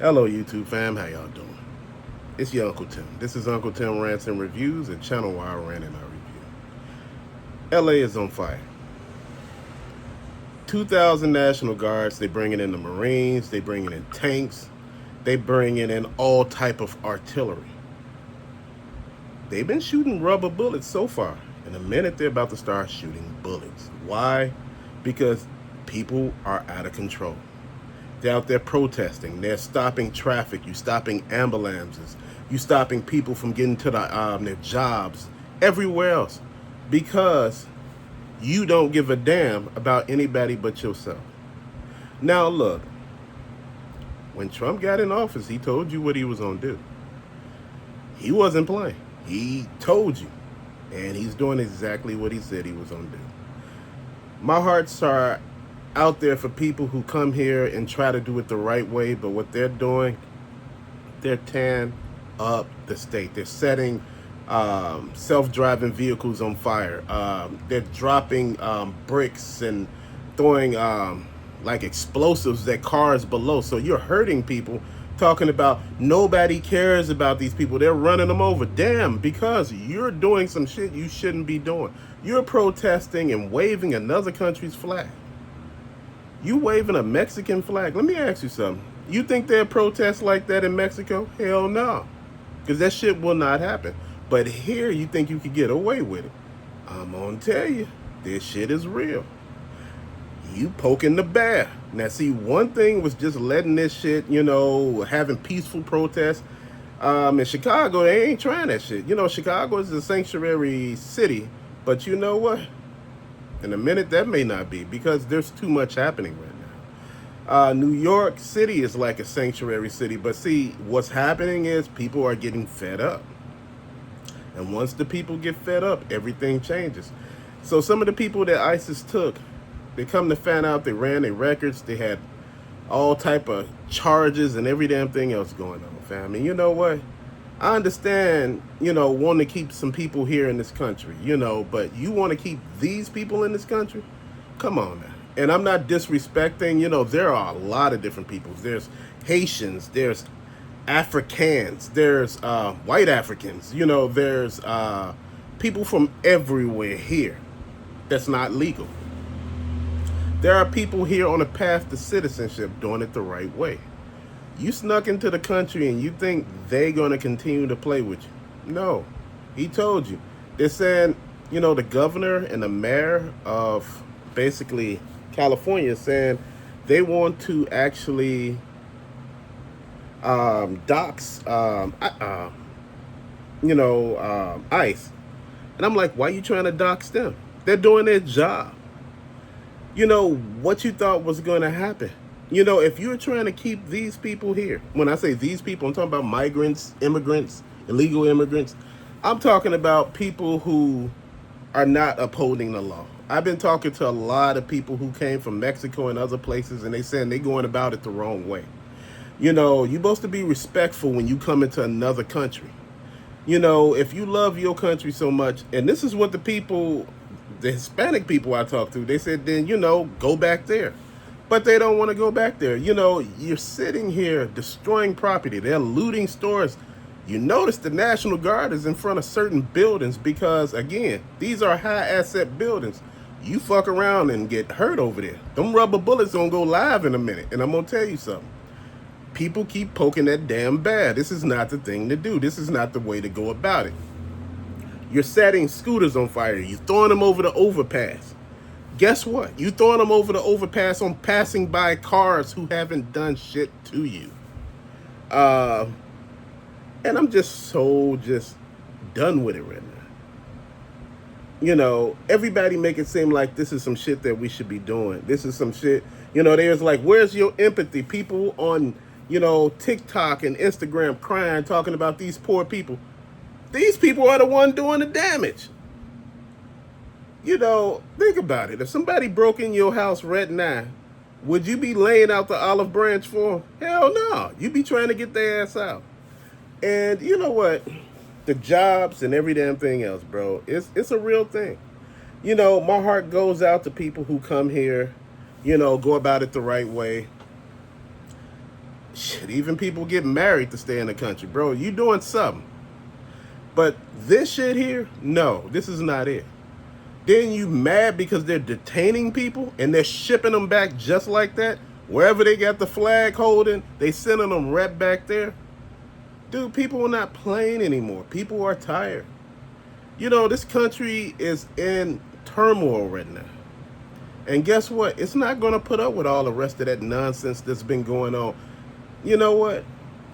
Hello, YouTube fam. How y'all doing? It's your Uncle Tim. This is Uncle Tim Rants and Reviews, a channel where I rant and I review. LA is on fire. 2,000 National Guards. They bringing in the Marines. They bringing in tanks. They bringing in all type of artillery. They've been shooting rubber bullets so far. In a minute, they're about to start shooting bullets. Why? Because people are out of control. They're out there protesting. They're stopping traffic. You stopping ambulances. You stopping people from getting to their jobs. Everywhere else. Because you don't give a damn about anybody but yourself. Now look, when Trump got in office, he told you what he was going to do. He wasn't playing. He told you. And he's doing exactly what he said he was going to do. My hearts are out there for people who come here and try to do it the right way, but what they're doing, they're tearing up the state. They're setting self-driving vehicles on fire. They're dropping bricks and throwing like explosives at cars below. So you're hurting people, talking about nobody cares about these people. They're running them over. Damn, because you're doing some shit you shouldn't be doing. You're protesting and waving another country's flag. You waving a Mexican flag. Let me ask you something. You think there are protests like that in Mexico? Hell no. Because that shit will not happen. But here you think you could get away with it. I'm going to tell you, this shit is real. You poking the bear. Now see, one thing was just letting this shit, having peaceful protests. In Chicago, they ain't trying that shit. Chicago is a sanctuary city. But you know what? In a minute, that may not be, because there's too much happening right now. New York City is like a sanctuary city, but see, what's happening is people are getting fed up. And once the people get fed up, everything changes. So some of the people that ISIS took, they come to find out they ran their records, they had all type of charges and every damn thing else going on, fam. And you know what? I understand, wanting to keep some people here in this country, but you want to keep these people in this country? Come on now. And I'm not disrespecting, there are a lot of different peoples. There's Haitians, there's Africans, there's white Africans, there's people from everywhere here that's not legal. There are people here on a path to citizenship doing it the right way. You snuck into the country and you think they're going to continue to play with you. No. He told you. They're saying, the governor and the mayor of basically California saying they want to actually dox, ICE. And I'm like, why are you trying to dox them? They're doing their job. What you thought was going to happen. If you're trying to keep these people here, when I say these people, I'm talking about migrants, immigrants, illegal immigrants. I'm talking about people who are not upholding the law. I've been talking to a lot of people who came from Mexico and other places, and they saying they're going about it the wrong way. You're supposed to be respectful when you come into another country. If you love your country so much, and this is what the Hispanic people I talked to, they said, then, go back there. But they don't want to go back there. You're sitting here destroying property. They're looting stores. You notice the National Guard is in front of certain buildings because, again, these are high asset buildings. You fuck around and get hurt over there. Them rubber bullets gonna go live in a minute. And I'm gonna tell you something. People keep poking that damn bear. This is not the thing to do. This is not the way to go about it. You're setting scooters on fire. You're throwing them over the overpass. Guess what? You throwing them over the overpass on passing by cars who haven't done shit to you. And I'm just done with it right now. Everybody make it seem like this is some shit that we should be doing. This is some shit, there's like, where's your empathy? People on, TikTok and Instagram crying, talking about these poor people. These people are the one doing the damage. Think about it. If somebody broke in your house right now, would you be laying out the olive branch for them? Hell no. You'd be trying to get their ass out. And you know what? The jobs and every damn thing else, bro, it's a real thing. My heart goes out to people who come here, go about it the right way. Shit, even people get married to stay in the country, bro. You doing something. But this shit here, no, this is not it. Then you mad because they're detaining people and they're shipping them back just like that? Wherever they got the flag holding, they sending them right back there? Dude, people are not playing anymore. People are tired. You know, this country is in turmoil right now. And guess what? It's not going to put up with all the rest of that nonsense that's been going on. You know what?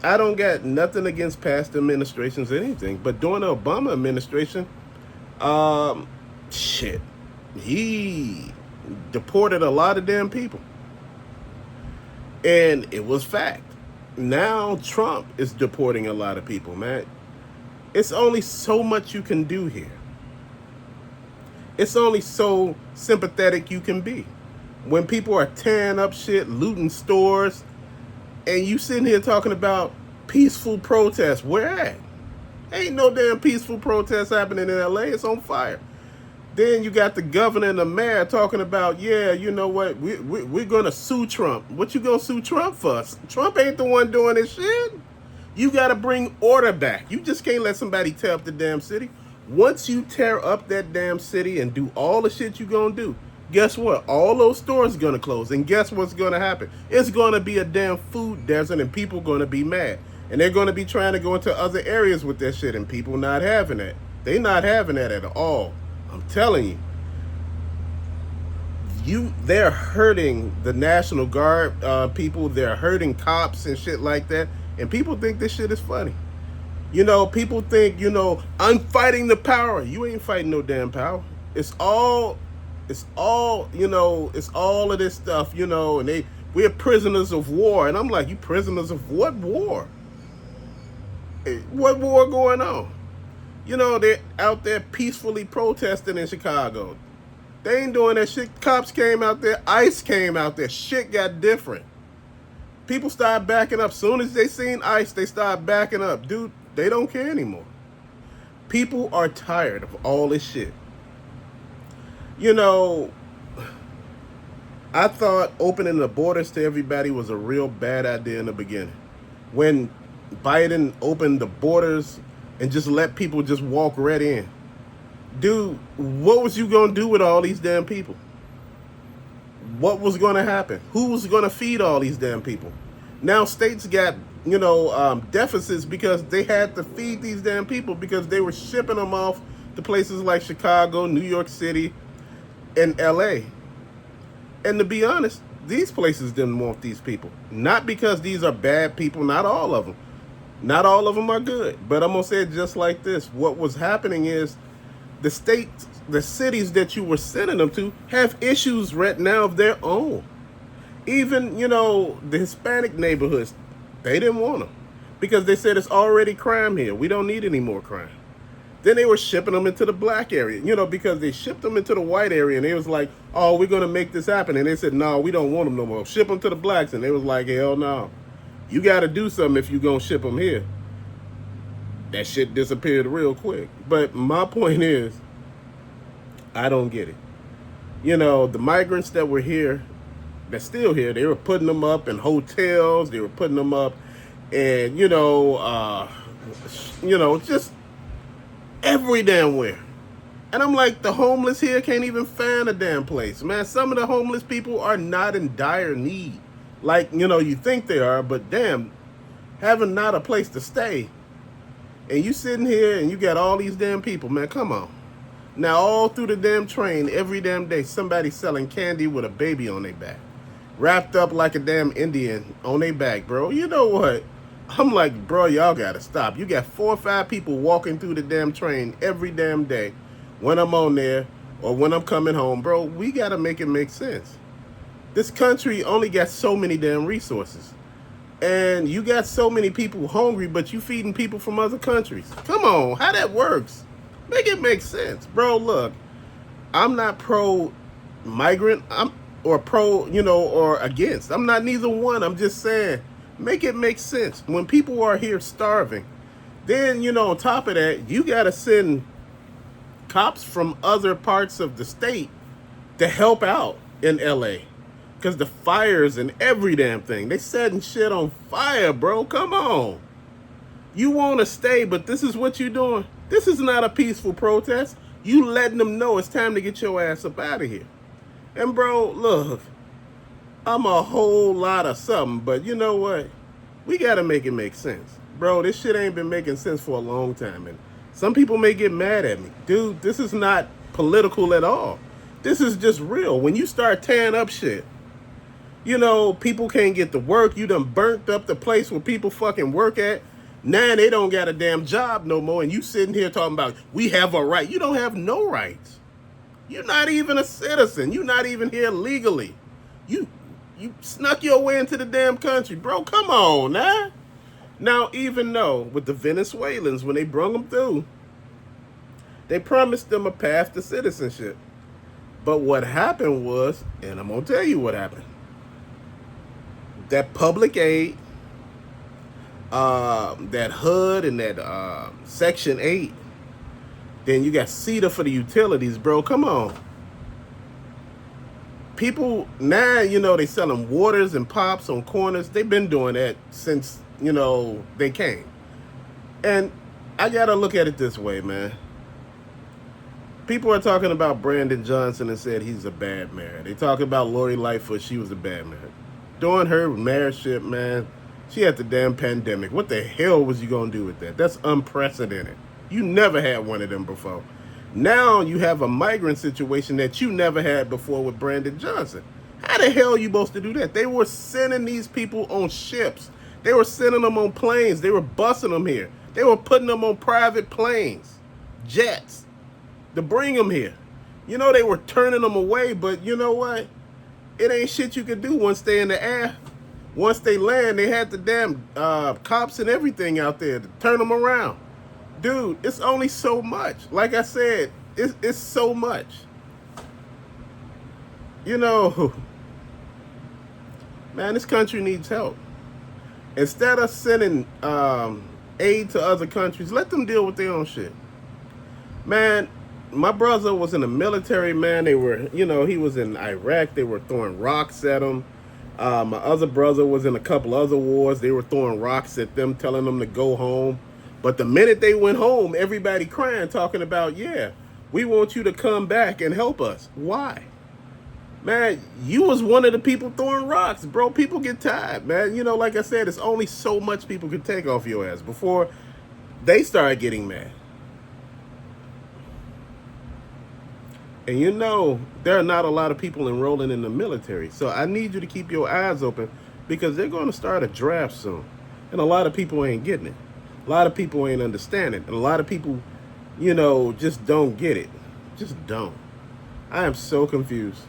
I don't got nothing against past administrations or anything, but during the Obama administration, shit, he deported a lot of damn people. And it was fact. Now Trump is deporting a lot of people, man. It's only so much you can do here. It's only so sympathetic you can be. When people are tearing up shit, looting stores, and you sitting here talking about peaceful protests, where at? Ain't no damn peaceful protests happening in LA. It's on fire. Then you got the governor and the mayor talking about, yeah, you know what, we're going to sue Trump. What you going to sue Trump for? Trump ain't the one doing this shit. You got to bring order back. You just can't let somebody tear up the damn city. Once you tear up that damn city and do all the shit you going to do, guess what? All those stores are going to close. And guess what's going to happen? It's going to be a damn food desert and people going to be mad. And they're going to be trying to go into other areas with that shit and people not having that. They not having that at all. I'm telling you, they're hurting the National Guard people. They're hurting cops and shit like that. And people think this shit is funny. You know, people think, you know, I'm fighting the power. You ain't fighting no damn power. It's all, you know, it's all of this stuff, you know, and we're prisoners of war. And I'm like, you prisoners of what war? What war going on? You know, they're out there peacefully protesting in Chicago. They ain't doing that shit. Cops came out there. ICE came out there. Shit got different. People started backing up. Soon as they seen ICE, they started backing up. Dude, they don't care anymore. People are tired of all this shit. You know, I thought opening the borders to everybody was a real bad idea in the beginning. When Biden opened the borders and just let people just walk right in. Dude, what was you going to do with all these damn people? What was going to happen? Who was going to feed all these damn people? Now states got, you know, deficits because they had to feed these damn people because they were shipping them off to places like Chicago, New York City, and LA. And to be honest, these places didn't want these people. Not because these are bad people, not all of them. Not all of them are good, but I'm going to say it just like this. What was happening is the states, the cities that you were sending them to have issues right now of their own. Even, you know, the Hispanic neighborhoods, they didn't want them because they said it's already crime here. We don't need any more crime. Then they were shipping them into the black area, you know, because they shipped them into the white area and they was like, oh, we're going to make this happen. And they said, no, we don't want them no more. Ship them to the blacks. And they was like, hell no. You got to do something if you're going to ship them here. That shit disappeared real quick. But my point is, I don't get it. You know, the migrants that were here, they're still here. They were putting them up in hotels. They were putting them up and, you know, just every damn where. And I'm like, the homeless here can't even find a damn place. Man, some of the homeless people are not in dire need. Like, you know, you think they are, but damn, having not a place to stay. And you sitting here and you got all these damn people, man, come on. Now, all through the damn train, every damn day, somebody selling candy with a baby on their back. Wrapped up like a damn Indian on their back, bro. You know what? I'm like, bro, y'all gotta stop. You got 4 or 5 people walking through the damn train every damn day when I'm on there or when I'm coming home. Bro, we gotta make it make sense. This country only got so many damn resources. And you got so many people hungry, but you feeding people from other countries. Come on, how that works? Make it make sense. Bro, look, I'm not pro-migrant or pro, you know, or against. I'm not neither one. I'm just saying, make it make sense. When people are here starving, then, you know, on top of that, you got to send cops from other parts of the state to help out in LA. Because the fires and every damn thing. They setting shit on fire, bro. Come on. You want to stay, but this is what you doing. This is not a peaceful protest. You letting them know it's time to get your ass up out of here. And bro, look, I'm a whole lot of something, but you know what? We got to make it make sense. Bro, this shit ain't been making sense for a long time. And some people may get mad at me. Dude, this is not political at all. This is just real. When you start tearing up shit, you know, people can't get to work. You done burnt up the place where people fucking work at. Now they don't got a damn job no more. And you sitting here talking about, we have a right. You don't have no rights. You're not even a citizen. You're not even here legally. You snuck your way into the damn country. Bro, come on, nah. Now, even though with the Venezuelans, when they brung them through, they promised them a path to citizenship. But what happened was, and I'm going to tell you what happened. That public aid, that HUD and that Section 8, then you got CETA for the utilities, bro. Come on. People, now, you know, they selling waters and pops on corners. They've been doing that since, you know, they came. And I got to look at it this way, man. People are talking about Brandon Johnson and said he's a bad mayor. They talk about Lori Lightfoot, she was a bad mayor. During her mayorship, man, she had the damn pandemic. What the hell was you going to do with that? That's unprecedented. You never had one of them before. Now you have a migrant situation that you never had before with Brandon Johnson. How the hell are you supposed to do that? They were sending these people on ships. They were sending them on planes. They were busing them here. They were putting them on private planes, jets, to bring them here. You know, they were turning them away, but you know what? It ain't shit you could do once they in the air. Once they land, they had the damn cops and everything out there to turn them around. Dude, it's only so much. Like I said, it's so much. You know, man, this country needs help. Instead of sending aid to other countries, let them deal with their own shit. Man, my brother was in the military, man. They were, you know, he was in Iraq. They were throwing rocks at him. My other brother was in a couple other wars. They were throwing rocks at them, telling them to go home. But the minute they went home, everybody crying, talking about, yeah, we want you to come back and help us. Why? Man, you was one of the people throwing rocks, bro. People get tired, man. You know, like I said, it's only so much people can take off your ass before they start getting mad. And you know, there are not a lot of people enrolling in the military. So I need you to keep your eyes open because they're going to start a draft soon. And a lot of people ain't getting it. A lot of people ain't understanding. And a lot of people, you know, just don't get it. Just don't. I am so confused.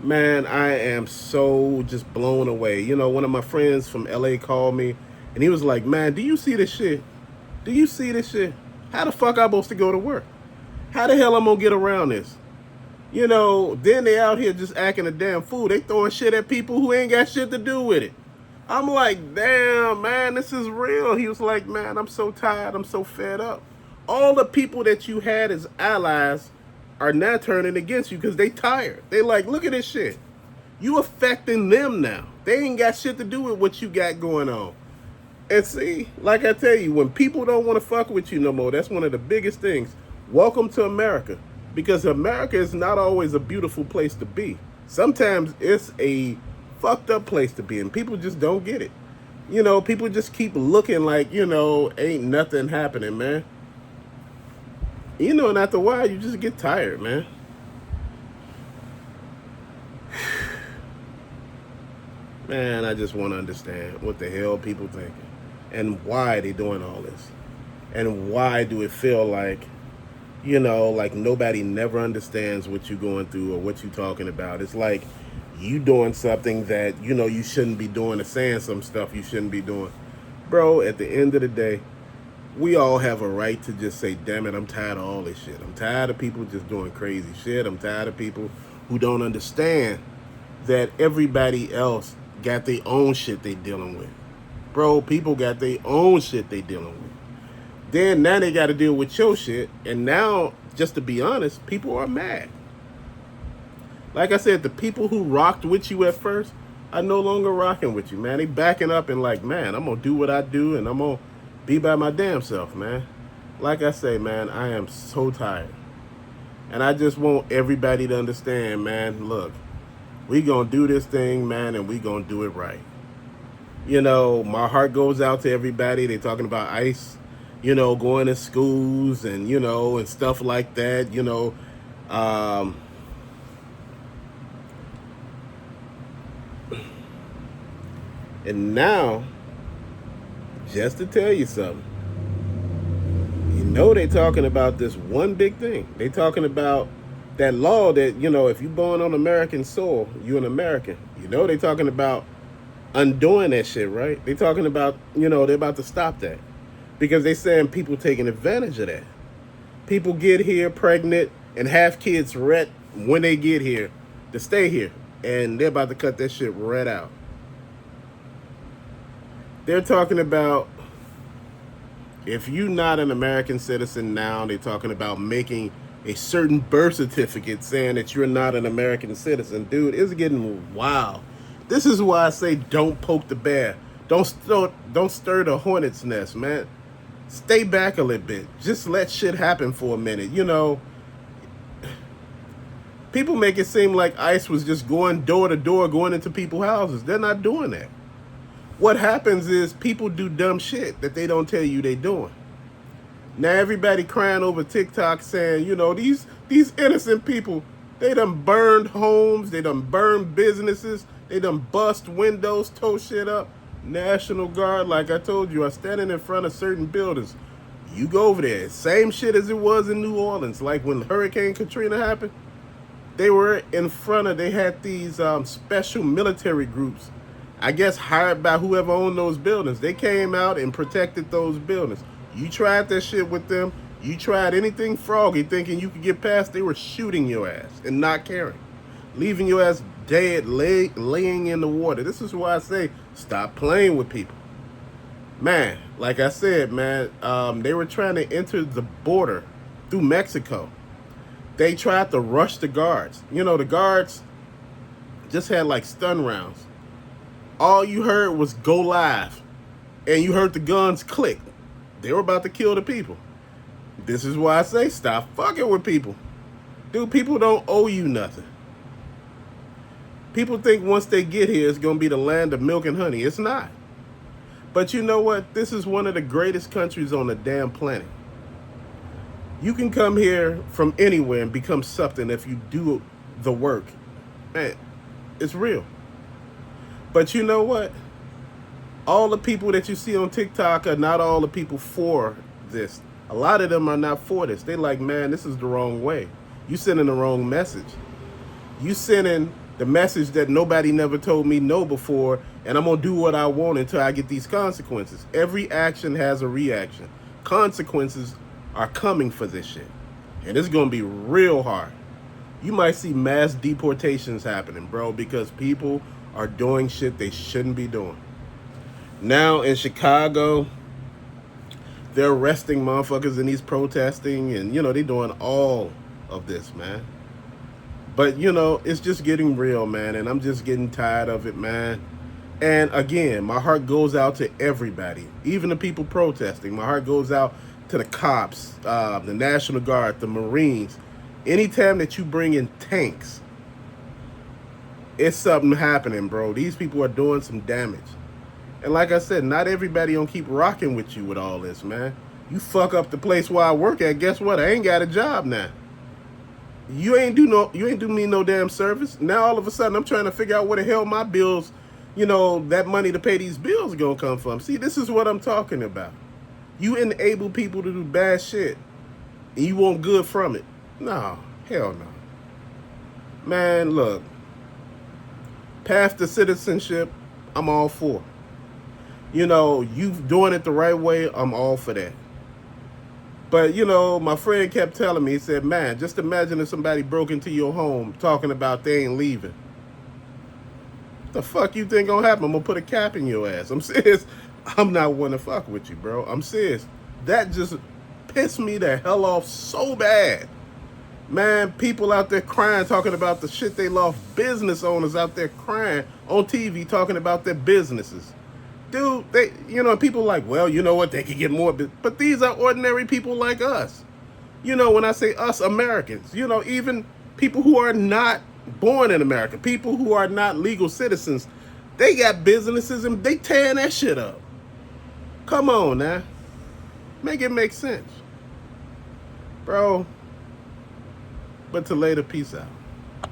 Man, I am so just blown away. You know, one of my friends from LA called me and he was like, man, do you see this shit? Do you see this shit? How the fuck I'm supposed to go to work? How the hell I'm going to get around this? You know, then they out here just acting a damn fool. They throwing shit at people who ain't got shit to do with it. I'm like, damn, man, this is real. He was like, man, I'm so tired. I'm so fed up. All the people that you had as allies are now turning against you because they tired. They like, look at this shit. You affecting them now. They ain't got shit to do with what you got going on. And see, like I tell you, when people don't want to fuck with you no more, that's one of the biggest things. Welcome to America. Because America is not always a beautiful place to be. Sometimes it's a fucked up place to be, and people just don't get it. You know, people just keep looking like, you know, ain't nothing happening, man. You know, and after a while, you just get tired, man. Man, I just want to understand what the hell people thinking. And why they doing all this. And why do it feel like, you know, like nobody never understands what you're going through or what you're talking about. It's like you doing something that, you know, you shouldn't be doing or saying some stuff you shouldn't be doing. Bro, at the end of the day, we all have a right to just say, damn it, I'm tired of all this shit. I'm tired of people just doing crazy shit. I'm tired of people who don't understand that everybody else got their own shit they dealing with. Bro, people got their own shit they dealing with. Then now they got to deal with your shit. And now, just to be honest, people are mad. Like I said, the people who rocked with you at first are no longer rocking with you, man. They backing up and like, man, I'm gonna do what I do and I'm gonna be by my damn self, man. Like I say, man, I am so tired. And I just want everybody to understand, man, look, we gonna do this thing, man, and we gonna do it right. You know, my heart goes out to everybody. They talking about ICE, going to schools and, and stuff like that, um, and now, just to tell you something, they talking about this one big thing. They talking about that law that, if you're born on American soil, you're an American. They talking about undoing that shit, right? They talking about, they're about to stop that. Because they saying people taking advantage of that. People get here pregnant and have kids right when they get here to stay here. And they're about to cut that shit right out. They're talking about if you're not an American citizen now, they're talking about making a certain birth certificate saying that you're not an American citizen. Dude, it's getting wild. This is why I say don't poke the bear. Don't stir the hornet's nest, man. Stay back a little bit. Just let shit happen for a minute. People make it seem like ICE was just going door to door, going into people's houses. They're not doing that. What happens is people do dumb shit that they don't tell you they doing. Now everybody crying over TikTok saying, these innocent people, they done burned homes, they done burned businesses, they done bust windows, tow shit up. National Guard, like I told you, are standing in front of certain buildings. You go over there, same shit as it was in New Orleans. Like when Hurricane Katrina happened, they were in front of, they had these special military groups, I guess hired by whoever owned those buildings. They came out and protected those buildings. You tried that shit with them. You tried anything froggy thinking you could get past, they were shooting your ass and not caring. Leaving your ass dead, laying in the water. This is why I say, stop playing with people. Man, like I said, man, they were trying to enter the border through Mexico. They tried to rush the guards. The guards just had like stun rounds. All you heard was go live. And you heard the guns click. They were about to kill the people. This is why I say stop fucking with people. Dude, people don't owe you nothing. People think once they get here, it's going to be the land of milk and honey. It's not. But you know what? This is one of the greatest countries on the damn planet. You can come here from anywhere and become something if you do the work. Man, it's real. But you know what? All the people that you see on TikTok are not all the people for this. A lot of them are not for this. They like, man, this is the wrong way. You sending the wrong message. You sending the message that nobody never told me no before, and I'm going to do what I want until I get these consequences. Every action has a reaction. Consequences are coming for this shit. And it's going to be real hard. You might see mass deportations happening, bro, because people are doing shit they shouldn't be doing. Now in Chicago, they're arresting motherfuckers in these protesting, and, they doing all of this, man. But, it's just getting real, man, and I'm just getting tired of it, man. And again, my heart goes out to everybody, even the people protesting. My heart goes out to the cops, the National Guard, the Marines. Anytime that you bring in tanks, it's something happening, bro. These people are doing some damage. And like I said, not everybody gonna keep rocking with you with all this, man. You fuck up the place where I work at, guess what? I ain't got a job now. You ain't do me no damn service. Now all of a sudden I'm trying to figure out where the hell my bills, that money to pay these bills is gonna come from. See, this is what I'm talking about. You enable people to do bad shit and you want good from it. No, hell no. Man, look. Path to citizenship, I'm all for. You doing it the right way, I'm all for that. But, my friend kept telling me, he said, man, just imagine if somebody broke into your home talking about they ain't leaving. What the fuck you think gonna happen? I'm gonna put a cap in your ass. I'm serious. I'm not one to fuck with you, bro. I'm serious. That just pissed me the hell off so bad. Man, people out there crying, talking about the shit they lost. Business owners out there crying on TV, talking about their businesses. Dude, people are like, well, you know what? They could get more. But these are ordinary people like us. When I say us, Americans, even people who are not born in America, people who are not legal citizens, they got businesses and they tearing that shit up. Come on now. Make it make sense. Bro. But to later, peace out.